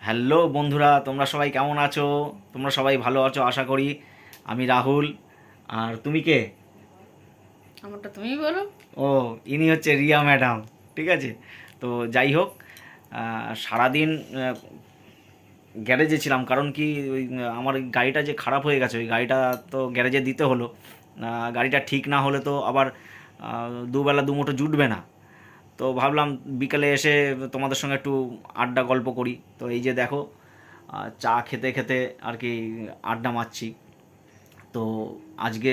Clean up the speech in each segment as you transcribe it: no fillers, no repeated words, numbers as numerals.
Hello বন্ধুরা, তোমরা সবাই কেমন আছো? তোমরা সবাই ভালো আছো আশা করি। আমি রাহুল। আর তুমি কে? আমারটা তুমিই বলো। ও, ইনি হচ্ছে রিয়া ম্যাডাম। ঠিক আছে, তো যাই হোক, সারাদিন গ্যারেজে ছিলাম। কারণ কি, ওই আমার ওই গাড়িটা যে খারাপ হয়ে গেছে, ওই গাড়িটা তো গ্যারেজে দিতে হলো। গাড়িটা ঠিক না হলে তো আবার দুবেলা দুমুঠো জুটবে না। তো ভাবলাম বিকালে এসে তোমাদের সঙ্গে একটু আড্ডা গল্প করি। তো এই যে দেখো, চা খেতে খেতে আর কি আড্ডা মারছি। তো আজকে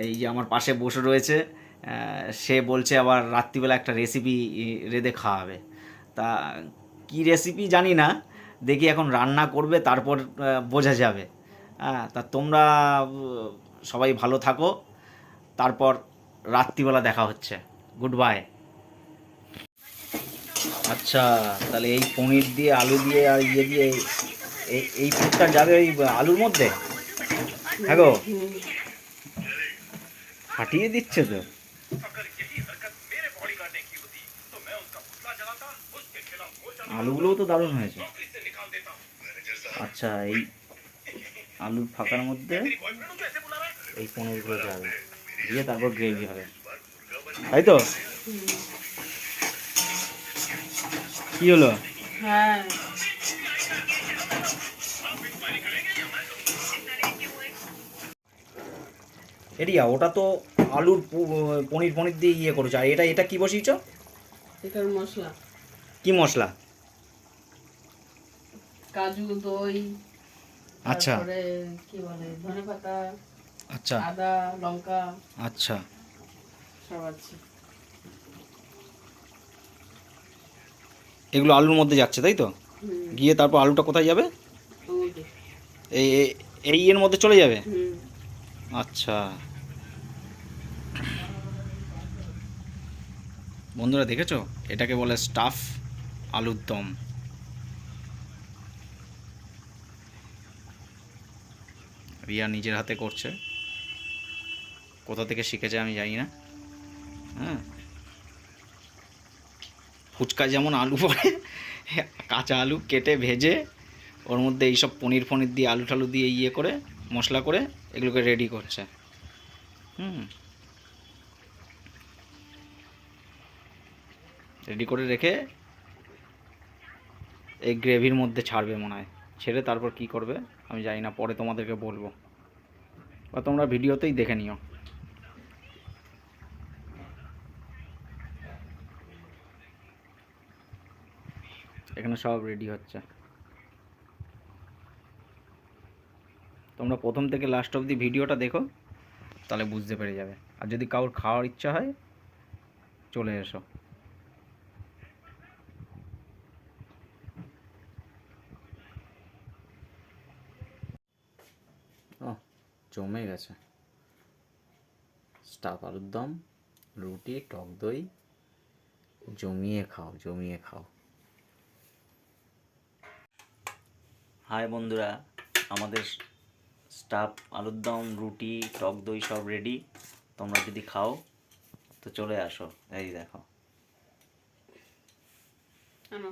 এই যে আমার পাশে বসে রয়েছে, সে বলছে আবার রাত্রিবেলা একটা রেসিপি রেঁধে খাওয়াবে। তা কি রেসিপি জানি না, দেখি এখন রান্না করবে তারপর বোঝা যাবে। হ্যাঁ, তা তোমরা সবাই ভালো থাকো, তারপর রাত্রিবেলা দেখা হচ্ছে। Good bye. আচ্ছা, তাহলে এই পনির দিয়ে আলু দিয়ে আর ইয়ে দিয়ে এই পুরটা যাবে ওই আলুর মধ্যে। হ্যাঁ গো, ফাটিয়ে দিচ্ছে তো। আলুগুলোও তো দারুণ হয়েছে। আচ্ছা, এই আলুর ফাঁকার মধ্যে এই পনিরগুলো যাবে, দিয়ে তারপর গ্রেভি হবে, তাই তো? কি হলো? হ্যাঁ, এরিয়া ওটা তো আলুর পনির পনির দিয়ে ইয়ে করেছো, আর এটা এটা কি বসিয়েছো? এটার মশলা কি মশলা? কাজু, দই, আচ্ছা তারপরে কি বলে ধনে পাতা, আচ্ছা আদা, লঙ্কা আচ্ছা। সব আছে। এগুলো আলুর মধ্যে যাচ্ছে তাই তো? হুম, গিয়ে তারপর আলুটা কোথায় যাবে? ওকে। এই এই এর মধ্যে চলে যাবে? হুম, আচ্ছা বন্ধুরা, দেখেছো? এটাকে বলে স্টাফ আলুর দম। রিয়া নিজের হাতে করছে, কোথা থেকে শিখেছে আমি জানি না। হ্যাঁ, ফুচকা যেমন আলু পড়ে, কাঁচা আলু কেটে ভেজে ওর মধ্যে এইসব পনির ফনির দিয়ে আলু টালু দিয়ে ইয়ে করে মশলা করে এগুলোকে রেডি করছে। হুম, রেডি করে রেখে এই গ্রেভির মধ্যে ছাড়বে মনে হয়। ছেড়ে তারপর কি করবে আমি জানি না, পরে তোমাদেরকে বলবো, বা তোমরা ভিডিওতেই দেখে নিও। এখানে সব রেডি হচ্ছে, তোমরা প্রথম থেকে লাস্ট অবধি ভিডিওটা দেখো, তাহলে বুঝতে পেরে যাবে। আর যদি কারোর খাওয়ার ইচ্ছা হয় চলে এসো। ও, জমে গেছে। স্টাফ আলুর দম, রুটি, টক দই, জমিয়ে খাও জমিয়ে খাও। হাই বন্ধুরা, আমাদের স্টাফ আলুর দম, রুটি, টক দই সব রেডি। তোমরা যদি খাও তো চলে আসো। এই দেখো। আনো।